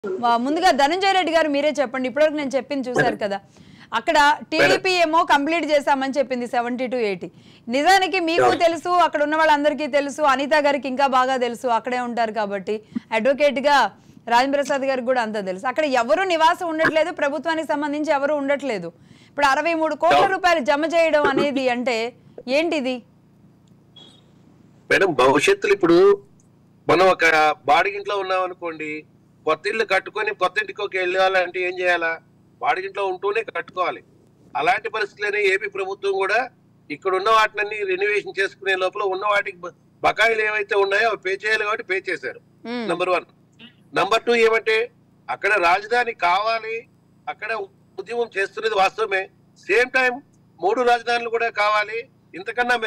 ముందుగా ధనంజయ రెడ్డి గారు మీరే చెప్పండి. ఇప్పటివరకు నేను చెప్పింది చూశారు కదా, అక్కడ టీడీపీ ఏమో కంప్లీట్ చేశామని చెప్పింది 70 to 80. నిజానికి మీకు తెలుసు, అక్కడ ఉన్న వాళ్ళందరికీ తెలుసు, అనిత గారికి ఇంకా బాగా తెలుసు, అక్కడే ఉంటారు కాబట్టి, అడ్వకేట్ గా రాజేంద్ర ప్రసాద్ గారికి కూడా అంతా తెలుసు. అక్కడ ఎవరు నివాసం ఉండట్లేదు, ప్రభుత్వానికి సంబంధించి ఎవరు ఉండట్లేదు. ఇప్పుడు 63 కోట్ల రూపాయలు జమ చేయడం అనేది అంటే ఏంటిది మేడం? భవిష్యత్తులో ఇప్పుడు మనం ఒక బాడిగింట్లో ఉన్నాం అనుకోండి, కొత్త ఇల్లు కట్టుకొని కొత్త ఇంటికి వెళ్ళాలంటే ఏం చేయాలా? బాడిగింట్లో ఉంటూనే కట్టుకోవాలి. అలాంటి పరిస్థితులనే ఏపీ ప్రభుత్వం కూడా ఇక్కడ ఉన్న వాటిని రెన్యువేషన్ చేసుకునే లోపల ఉన్న వాటికి బకాయిలు ఏవైతే ఉన్నాయో అవి పే చేయాలి కాబట్టి పే చేశారు. నంబర్ 1. నంబర్ 2 ఏమంటే అక్కడ రాజధాని కావాలి, అక్కడ ఉద్యమం చేస్తున్నది వాస్తవమే. సేమ్ టైం 3 రాజధానులు కూడా కావాలి, ఇంతకన్నా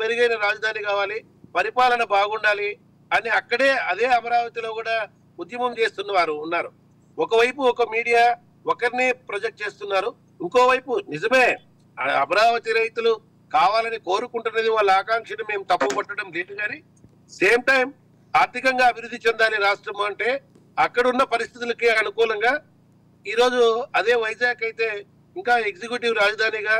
మెరుగైన రాజధాని కావాలి, పరిపాలన బాగుండాలి అని అక్కడే అదే అమరావతిలో కూడా ఉద్యమం చేస్తున్న వారు ఉన్నారు. ఒకవైపు ఒక మీడియా ఒకరిని ప్రొజెక్ట్ చేస్తున్నారు, ఇంకోవైపు నిజమే అమరావతి రైతులు కావాలని కోరుకుంటున్నది, వాళ్ళ ఆకాంక్షను మేము తప్పు పట్టడం లేదు. కానీ సేమ్ టైం ఆర్థికంగా అభివృద్ధి చెందాలి రాష్ట్రం అంటే అక్కడున్న పరిస్థితులకి అనుకూలంగా ఈరోజు అదే వైజాగ్ అయితే ఇంకా ఎగ్జిక్యూటివ్ రాజధానిగా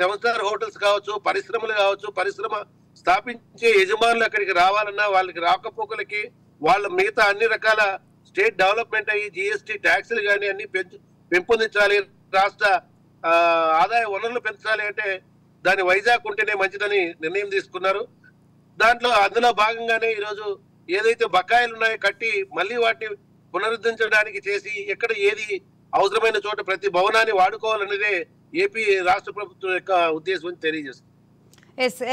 7 స్టార్ హోటల్స్ కావచ్చు, పరిశ్రమలు కావచ్చు, పరిశ్రమ స్థాపించే యజమానులు అక్కడికి రావాలన్నా వాళ్ళకి రాకపోకలకి వాళ్ళ మిగతా అన్ని రకాల స్టేట్ డెవలప్మెంట్ అయ్యి జిఎస్టీ ట్యాక్సులు కానీ అన్ని పెంపొందించాలి, రాష్ట్ర ఆదాయ వనరులు పెంచాలి అంటే దాని వైజాగ్ ఉంటేనే మంచిదని నిర్ణయం తీసుకున్నారు. అందులో భాగంగానే ఈరోజు ఏదైతే బకాయిలు ఉన్నాయో కట్టి మళ్ళీ వాటిని పునరుద్ధరించడానికి చేసి ఎక్కడ ఏది అవసరమైన చోట ప్రతి భవనాన్ని వాడుకోవాలనేదే ఏపీ రాష్ట్ర ప్రభుత్వం యొక్క ఉద్దేశం తెలియజేస్తుంది.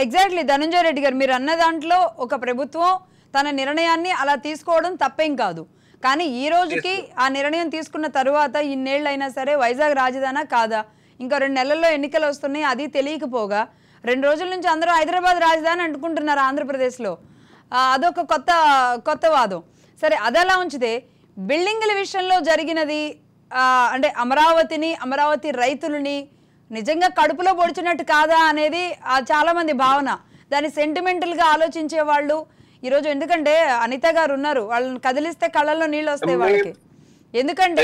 ఎగ్జాక్ట్లీ ధనంజయ రెడ్డి గారు, మీరు అన్న దాంట్లో ఒక ప్రభుత్వం తన నిర్ణయాన్ని అలా తీసుకోవడం తప్పేం కాదు. కానీ ఈ రోజుకి ఆ నిర్ణయం తీసుకున్న తరువాత ఇన్నేళ్ళు అయినా సరే వైజాగ్ రాజధానా కాదా, ఇంకా 2 నెలల్లో ఎన్నికలు వస్తున్నాయి, అది తెలియకపోగా 2 రోజుల నుంచి అందరూ హైదరాబాద్ రాజధాని అంటుకుంటున్నారు ఆంధ్రప్రదేశ్లో. అదొక కొత్త వాదం. సరే, అదలా ఉంచితే బిల్డింగుల విషయంలో జరిగినది అంటే అమరావతి రైతులని నిజంగా కడుపులో పొడిచినట్టు కాదా అనేది చాలా మంది భావన. దాన్ని సెంటిమెంటల్గా ఆలోచించే వాళ్ళు ఈరోజు, ఎందుకంటే అనిత గారు ఉన్నారు, వాళ్ళని కదిలిస్తే కళ్ళల్లో నీళ్ళు వస్తాయి వాళ్ళకి. ఎందుకంటే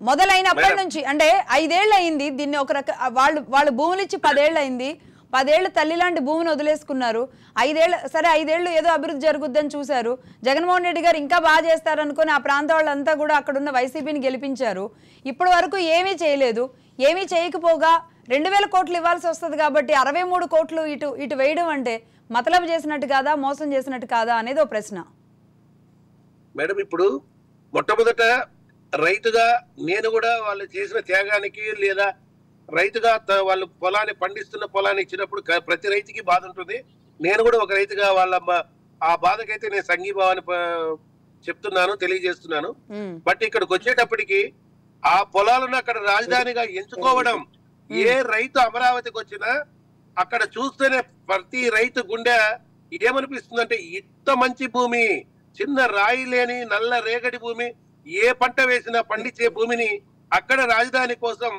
మొదలైనప్పటి నుంచి అంటే 5 ఏళ్ళు అయింది దీన్ని ఒక వాళ్ళు భూములు ఇచ్చి 10 ఏళ్ళు అయింది. 10 ఏళ్ళు తల్లి లాంటి భూమిని వదిలేసుకున్నారు. 5 ఏళ్ళు సరే, 5 ఏళ్ళు ఏదో అభివృద్ధి జరుగుద్దని చూశారు. జగన్మోహన్ రెడ్డి గారు ఇంకా బాగా చేస్తారనుకుని ఆ ప్రాంత వాళ్ళంతా కూడా అక్కడున్న వైసీపీని గెలిపించారు. ఇప్పటి వరకు ఏమీ చేయలేదు. ఏమీ చేయకపోగా 2000 కోట్లు ఇవ్వాల్సి వస్తుంది కాబట్టి 63 కోట్లు ఇటు వేయడం అంటే మతలబు చేసినట్టు కాదా, మోసం చేసినట్టు కాదా అనేది ఒక ప్రశ్న. మేడం, ఇప్పుడు మొట్టమొదట రైతుగా నేను కూడా వాళ్ళు చేసిన త్యాగానికి లేదా రైతుగా వాళ్ళు పొలాన్ని పండిస్తున్న పొలాన్ని ఇచ్చినప్పుడు ప్రతి రైతుకి బాధ ఉంటుంది. నేను కూడా ఒక రైతుగా వాళ్ళ ఆ బాధకైతే నేను సంఘీభావాన్ని చెప్తున్నాను, తెలియజేస్తున్నాను. బట్ ఇక్కడికి వచ్చేటప్పటికి ఆ పొలాలను అక్కడ రాజధానిగా ఎంచుకోవడం, ఏ రైతు అమరావతికి వచ్చినా అక్కడ చూస్తేనే ప్రతి రైతు గుండె ఏమనిపిస్తుందంటే, ఇంత మంచి భూమి, చిన్న రాయి లేని నల్ల రేగడి భూమి, ఏ పంట వేసినా పండించే భూమిని అక్కడ రాజధాని కోసం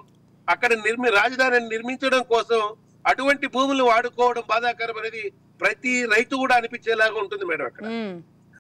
అక్కడ రాజధానిని నిర్మించడం కోసం అటువంటి భూములు వాడుకోవడం బాధాకరం అనేది ప్రతి రైతు కూడా అనిపించేలాగా ఉంటుంది మేడం అక్కడ.